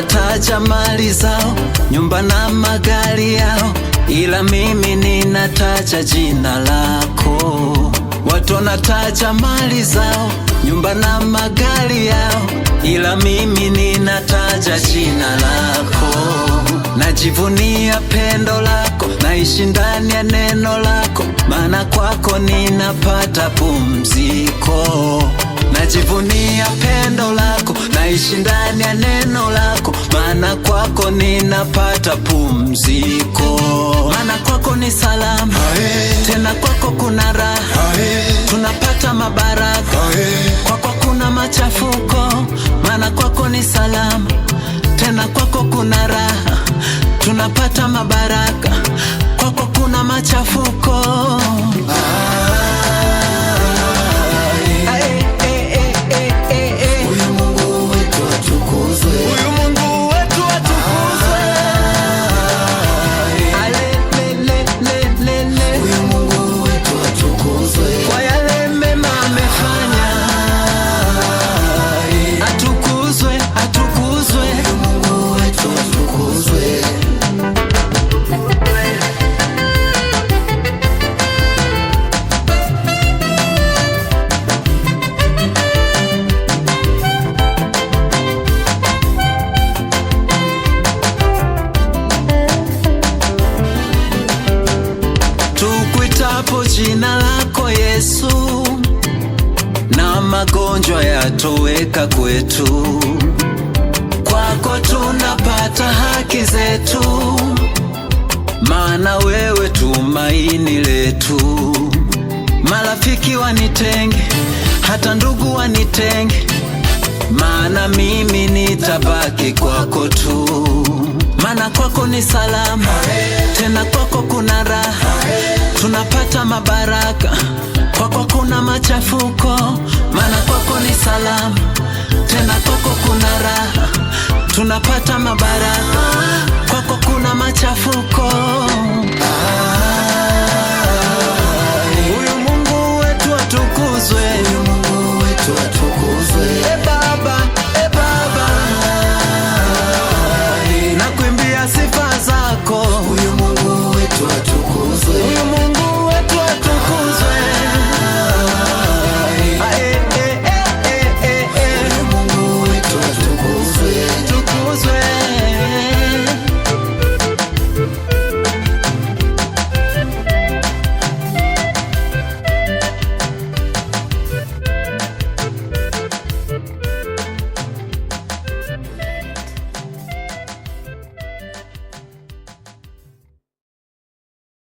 wanataja mali zao, nyumba na magari yao, ila mimi ninataja jina lako. Watu wanataja mali zao, nyumba na magari yao, ila mimi ninataja jina lako. Najivunia pendo lako, naishi ndani ya neno lako, maana kwako ninapata pumziko. Najivunia pendo lako, naishi ndani ya neno lako, maana kwako ninapata pumziko. Maana kwako ni salama, tena kwako kuna raha, tunapata mabaraka. Kwako kuna machafuko, maana kwako ni salama, tena kwako kuna raha, tunapata mabaraka. Kwako kuna machafuko. Tukuitapo jina lako Yesu, na magonjwa yatoweka kwetu. Kwako tunapata haki zetu, maana wewe tumaini letu. Marafiki wanitenge, hata ndugu wanitenge, maana mimi nitabaki kwako tu. Maana kwako ni salama, tena kwako kuna raha, tunapata mabaraka. Kwako kuna machafuko, maana kwako ni salama, tena kwako kuna raha, tunapata mabaraka. Kwako kuna machafuko.